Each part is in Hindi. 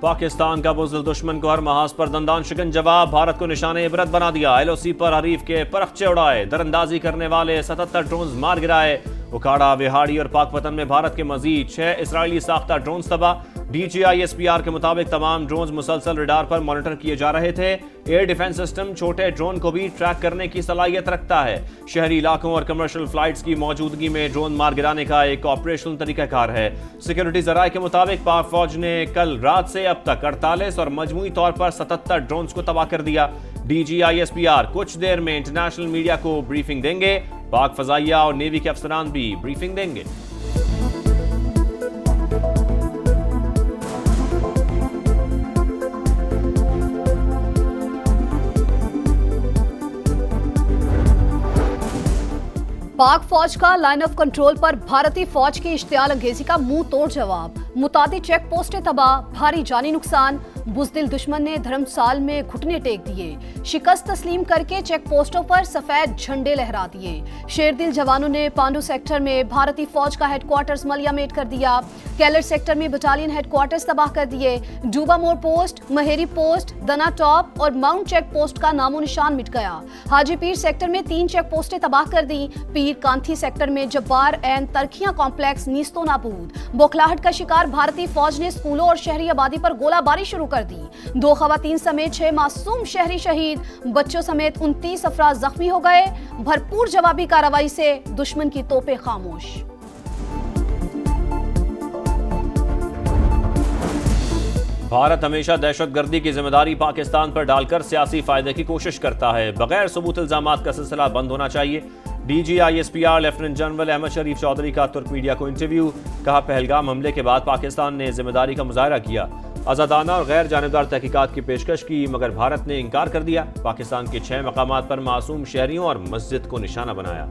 पाकिस्तान का बुज़दिल दुश्मन को हर महाज पर दंदान शिकन जवाब, भारत को निशाने इबरत बना दिया। LOC पर हरीफ के परखचे उड़ाए, दरअंदाजी करने वाले 77 ड्रोन मार गिराए। उकाड़ा, विहाड़ी और पाकपतन में भारत के मजीद 6 इसराइली साख्ता ड्रोन तबाह। DGISPR के मुताबिक तमाम ड्रोन मुसलसल रडार पर मॉनिटर किए जा रहे थे। एयर डिफेंस सिस्टम छोटे ड्रोन को भी ट्रैक करने की सलाहियत रखता है। शहरी इलाकों और कमर्शियल फ्लाइट्स की मौजूदगी में ड्रोन मार गिराने का एक ऑपरेशनल तरीकाकार है। सिक्योरिटी जराये के मुताबिक पाक फौज ने कल रात से अब तक 48 और मजमूई तौर पर 77 ड्रोन को तबाह कर दिया। DGISPR कुछ देर में इंटरनेशनल मीडिया को ब्रीफिंग देंगे। पाक फजाइया और नेवी के अफसरान भी ब्रीफिंग देंगे। पाक फौज का लाइन ऑफ कंट्रोल पर भारतीय फौज की इश्तियाल अंगेजी का मुंह तोड़ जवाब। मुतादिद चेक पोस्टें तबाह, भारी जानी नुकसान। बुज़दिल दुश्मन ने धर्मसाल में घुटने टेक दिए। शिकस्त तस्लीम करके चेक पोस्टों पर सफेद झंडे लहरा दिए। शेरदिल जवानों ने पांडू सेक्टर में भारतीय फौज का हेडक्वार्टर्स मलियामेट कर दिया। कैलर सेक्टर में बटालियन हेडक्वार्टर्स तबाह कर दिए। डूबा मोड़ पोस्ट, महेरी पोस्ट, दना टॉप और माउंट चेक पोस्ट का नामो निशान मिट गया। हाजी पीर सेक्टर में 3 चेक पोस्टें तबाह कर दी। पीर कांथी सेक्टर में जब्बार एंड तरखियां कॉम्प्लेक्स नीस्तो नाबूद। बौखलाहट का शिकार भारतीय फौज ने स्कूलों और शहरी आबादी पर गोलाबारी शुरू कर दी। 2 खवातीन समेत 6 मासूम शहरी शहीद, बच्चों समेत 29 अफराद जख्मी हो गए। भरपूर जवाबी कार्रवाई से दुश्मन की तोपें खामोश। भारत हमेशा दहशतगर्दी की जिम्मेदारी पाकिस्तान पर डालकर सियासी फायदे की कोशिश करता है। बगैर सबूत इल्जामात का सिलसिला बंद होना चाहिए। DGISPR लेफ्टिनेंट जनरल अहमद शरीफ चौधरी का तुर्क मीडिया को इंटरव्यू। कहा, पहलगाम हमले के बाद पाकिस्तान ने जिम्मेदारी का मुजाहरा किया, आज़ादाना और गैर जानिबदार तहकीकात की पेशकश की, मगर भारत ने इनकार कर दिया। पाकिस्तान के 6 मकामात पर मासूम शहरियों और मस्जिद को निशाना बनाया।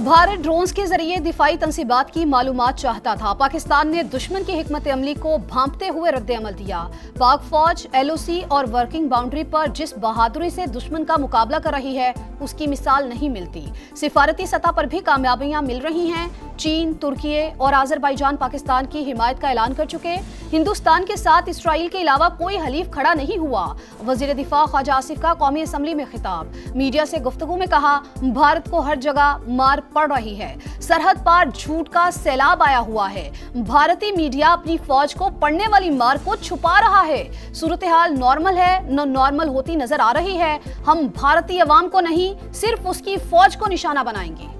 भारत ड्रोन्स के जरिए दिफाई तंसीबात की मालूमात चाहता था। पाकिस्तान ने दुश्मन की हिकमत अमली को भांपते हुए रद्द अमल दिया। पाक फौज LOC और वर्किंग बाउंड्री पर जिस बहादुरी से दुश्मन का मुकाबला कर रही है उसकी मिसाल नहीं मिलती। सिफारती सतह पर भी कामयाबियां मिल रही हैं। चीन, तुर्की और आज़रबाईजान पाकिस्तान की हिमायत का ऐलान कर चुके। हिंदुस्तान के साथ इसराइल के अलावा कोई हलीफ खड़ा नहीं हुआ। वजीर दिफा ख्वाजा आसिफ का कौमी असम्बली में खिताब। मीडिया से गुफ्तगू में कहा, भारत को हर जगह मार पड़ रही है। सरहद पार झूठ का सैलाब आया हुआ है। भारतीय मीडिया अपनी फौज को पड़ने वाली मार को छुपा रहा है। सूरत हाल नॉर्मल है न नॉर्मल होती नजर आ रही है। हम भारतीय अवाम को नहीं, सिर्फ उसकी फौज को निशाना बनाएंगे।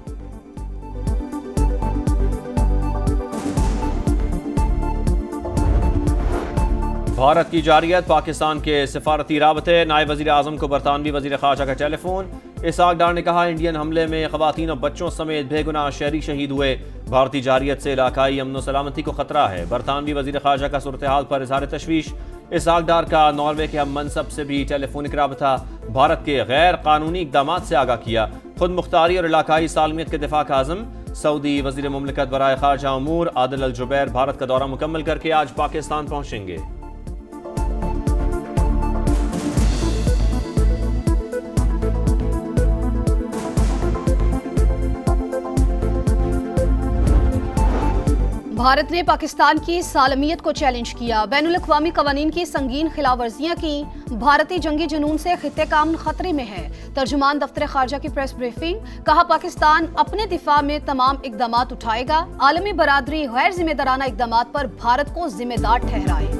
भारत की जारियत, पाकिस्तान के सिफारती राबते। नायब वजीर आजम को बरतानवी वजीर खारजा का टेलीफोन। इसहाक डार ने कहा, इंडियन हमले में खवातीन और बच्चों समेत बेगुनाह शहरी शहीद हुए। भारतीय जारियत से इलाकाई अमन सलामती को खतरा है। बरतानवी वजीर खारजा का सूरत हाल पर इजहार तशवीश। इसहाक डार का नॉर्वे के हम मनसब से भी टेलीफोनिक राबता। भारत के गैर कानूनी इकदाम से आगाह किया। खुद मुख्तारी और इलाकाई सालमियत के दिफा का आज़म। सऊदी वजीर मुमलिकत बराए खारजा अमूर आदिल अल जुबैर भारत का दौरा मुकम्मल करके आज पाकिस्तान पहुंचेंगे। भारत ने पाकिस्तान की सालमियत को चैलेंज किया। बैनुल अक़वामी क़वानीन की संगीन खिलाफवर्जियां की। भारतीय जंगी जुनून से खित्ते का अमन खतरे में है। तर्जुमान दफ्तर खारजा की प्रेस ब्रीफिंग। कहा, पाकिस्तान अपने दिफा में तमाम इकदाम उठाएगा। आलमी बरादरी गैर जिम्मेदाराना इकदाम पर भारत को जिम्मेदार ठहराए।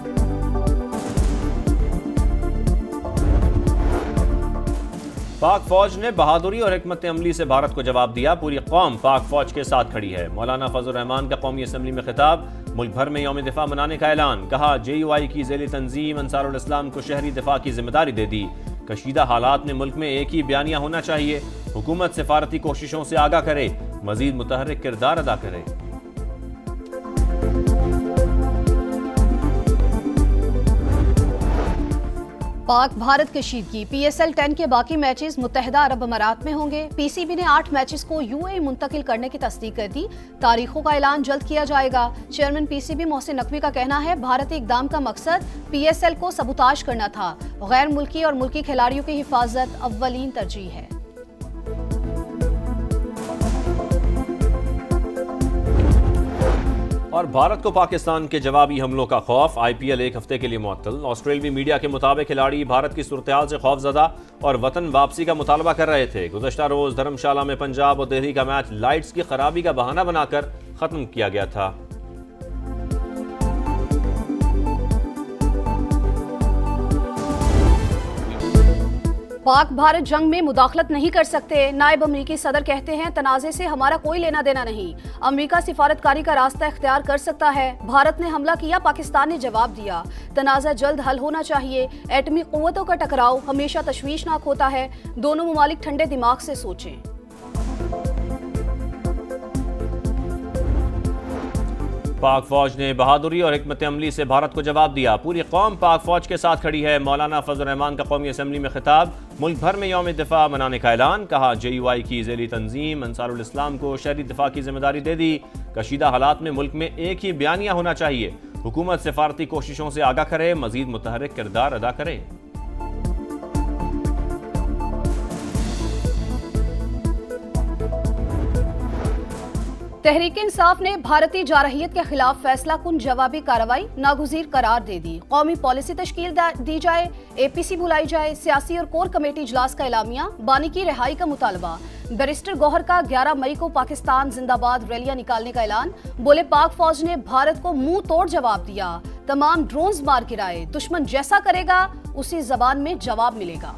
पाक फौज ने बहादुरी और हिकमत अमली से भारत को जवाब दिया। पूरी कौम पाक फौज के साथ खड़ी है। मौलाना फजल रहमान का कौमी असम्बली में खिताब। मुल्क भर में यौम दिफा मनाने का ऐलान। कहा, JUI की ज़ेली तंजीम अंसारुल इस्लाम को शहरी दिफा की जिम्मेदारी दे दी। कशीदा हालात में मुल्क में एक ही बयानिया होना चाहिए। हुकूमत सिफारती कोशिशों से आगाह करे, मजीद मुतहर्रिक किरदार अदा करे। पाक भारत कशीदगी। PSL 10 के बाकी मैचेस मुत्तहिदा अरब अमारात में होंगे। PCB ने 8 मैचेस को UAE मुंतकिल करने की तस्दीक कर दी। तारीखों का ऐलान जल्द किया जाएगा। चेयरमैन PCB मोहसिन नकवी का कहना है, भारतीय इकदाम का मकसद PSL को सबूताज करना था। गैर मुल्की और मुल्की खिलाड़ियों की हिफाजत अव्वलीन तरजीह है। और भारत को पाकिस्तान के जवाबी हमलों का खौफ, IPL एक हफ्ते के लिए मुअत्तल। ऑस्ट्रेलियाई मीडिया के मुताबिक खिलाड़ी भारत की सूरत-ए-हाल से खौफजदा और वतन वापसी का मुतालबा कर रहे थे। गुज़श्ता रोज धर्मशाला में पंजाब और दिल्ली का मैच लाइट्स की खराबी का बहाना बनाकर खत्म किया गया था। पाक भारत जंग में मुदाखलत नहीं कर सकते, नायब अमरीकी सदर कहते हैं तनाज़े से हमारा कोई लेना देना नहीं। अमरीका सिफारतकारी का रास्ता इख्तियार कर सकता है। भारत ने हमला किया, पाकिस्तान ने जवाब दिया। तनाज़ा जल्द हल होना चाहिए। एटमी क़ुव्वतों का टकराव हमेशा तशवीशनाक होता है। दोनों ममालिक ठंडे दिमाग से सोचें। पाक फौज ने बहादुरी और हिकमत अमली से भारत को जवाब दिया। पूरी कौम पाक फौज के साथ खड़ी है। मौलाना फजल रहमान का कौमी असम्बली में खिताब। मुल्क भर में यौम दिफा मनाने का ऐलान। कहा JUI की ज़ेली तंजीम अंसारुल इस्लाम को शहरी दिफा की जिम्मेदारी दे दी। कशीदा हालात में मुल्क में एक ही बयानिया होना चाहिए। हुकूमत सिफारती कोशिशों से आगाह करे, मजीद मुतहर्रिक किरदार अदा करे। तहरीक इंसाफ ने भारतीय जारहियत के खिलाफ फैसला कुन जवाबी कार्रवाई नागुज़ीर करार दे दी। कौमी पॉलिसी तश्कील दी जाए, APC बुलाई जाए। सियासी और कोर कमेटी इजलास का एलामिया। बानी की रिहाई का मुतालबा। बैरिस्टर गौहर का 11 मई को पाकिस्तान जिंदाबाद रैलियां निकालने का ऐलान। बोले पाक फौज ने भारत को मुंह तोड़ जवाब दिया। तमाम ड्रोन्स मार गिराए। दुश्मन जैसा करेगा उसी जबान में जवाब मिलेगा।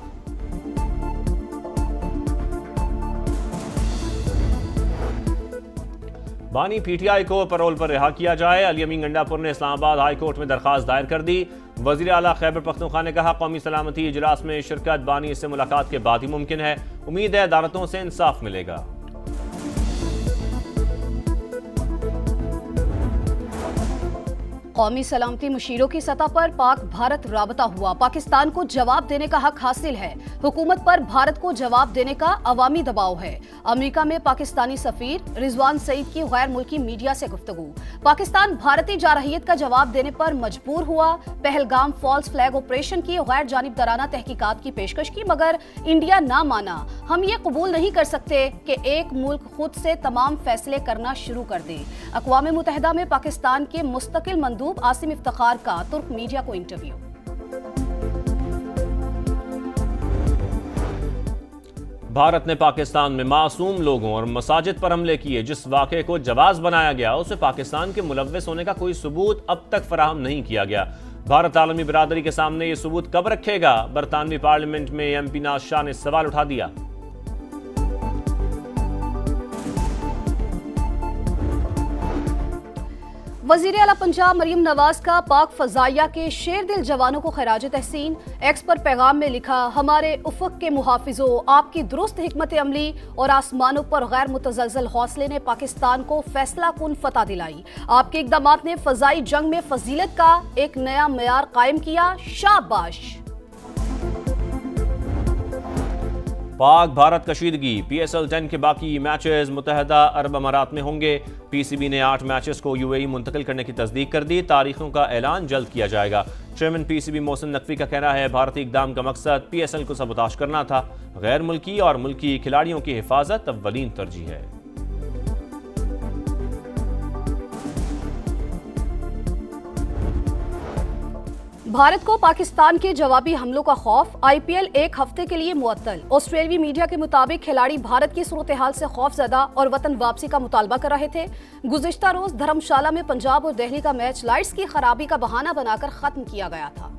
बानी PTI को पैरोल पर रिहा किया जाए। अली अमीन गंडापुर ने इस्लामाबाद हाई कोर्ट में दरखास्त दायर कर दी। वज़ीर आला खैबर पख्तूनख्वा ने कहा कौमी सलामती इजलास में शिरकत बानी से मुलाकात के बाद ही मुमकिन है। उम्मीद है अदालतों से इंसाफ मिलेगा। कौमी सलामती मुशीरों की सतह पर पाक भारत राबता हुआ। पाकिस्तान को जवाब देने का हक हासिल है। हुकूमत पर भारत को जवाब देने का अवामी दबाव है। अमेरिका में पाकिस्तानी सफीर रिजवान सईद की गैर मुल्की मीडिया से गुफ्तगू। पाकिस्तान भारतीय जारहियत का जवाब देने पर मजबूर हुआ। पहलगाम फॉल्स फ्लैग ऑपरेशन की गैर जानिबदाराना तहकीकात की पेशकश की, मगर इंडिया ना माना। हम ये कबूल नहीं कर सकते कि एक मुल्क खुद से तमाम फैसले करना शुरू कर दे। अक़वाम मुत्तहिदा में पाकिस्तान के मुस्तकिल मंदूब आसिम इफ्तिखार का तुर्क मीडिया को इंटरव्यू। भारत ने पाकिस्तान में मासूम लोगों और मसाजिद पर हमले किए। जिस वाक़े को जवाज़ बनाया गया उसे पाकिस्तान के मुलव्विस होने का कोई सबूत अब तक फराहम नहीं किया गया। भारत आलमी बिरादरी के सामने ये सबूत कब रखेगा? बरतानवी पार्लियामेंट में MP नाज शाह ने सवाल उठा दिया। वज़ीर आला पंजाब मरीम नवाज का पाक फजाइया के शेर दिल जवानों को खराज तहसीन। एक्स पर पैगाम में लिखा, हमारे उफ़क़ के मुहाफ़िज़ों, आपकी दुरुस्त हिकमत अमली और आसमानों पर गैर मुतज़लज़ल हौसले ने पाकिस्तान को फैसला कुन फतह दिलाई। आपके इक़दामात ने फ़ज़ाई जंग में फजीलत का एक नया मेयार कायम किया। शाबाश। पाक भारत कशीदगी। PSL 10 के बाकी मैचेस मुत्तहदा अरब अमारात में होंगे। PCB ने 8 मैचेस को UAE मुंतकिल करने की तस्दीक कर दी। तारीखों का ऐलान जल्द किया जाएगा। चेयरमैन PCB मोहसिन नकवी का कहना है भारतीय इक़दाम का मकसद PSL को सबोताश करना था। गैर मुल्की और मुल्की खिलाड़ियों की हिफाजत अव्वलीन तरजीह है। भारत को पाकिस्तान के जवाबी हमलों का खौफ। IPL एक हफ्ते के लिए मुअत्तल। ऑस्ट्रेलियाई मीडिया के मुताबिक खिलाड़ी भारत की सूरत-ए-हाल से खौफजदा और वतन वापसी का मुतालबा कर रहे थे। गुज़िश्ता रोज धर्मशाला में पंजाब और दिल्ली का मैच लाइट्स की खराबी का बहाना बनाकर खत्म किया गया था।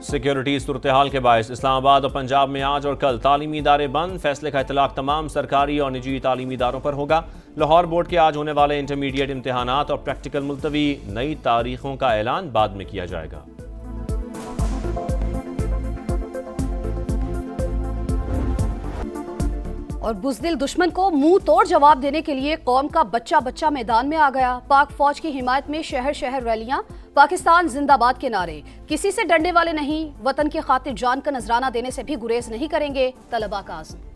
सिक्योरिटी सूरत-ए-हाल के बायस इस्लामाबाद और पंजाब में आज और कल तालीमी इदारे बंद। फैसले का इतलाक तमाम सरकारी और निजी तालीमी इदारों पर होगा। लाहौर बोर्ड के आज होने वाले इंटरमीडिएट इम्तिहानात और प्रैक्टिकल मुलतवी। नई तारीखों का ऐलान बाद में किया जाएगा। और बुज़दिल दुश्मन को मुंह तोड़ जवाब देने के लिए कौम का बच्चा बच्चा मैदान में आ गया। पाक फौज की हिमायत में शहर शहर रैलियां। पाकिस्तान जिंदाबाद के नारे। किसी से डरने वाले नहीं, वतन की खातिर जान का नजराना देने से भी गुरेज नहीं करेंगे। तलबा का आज़म।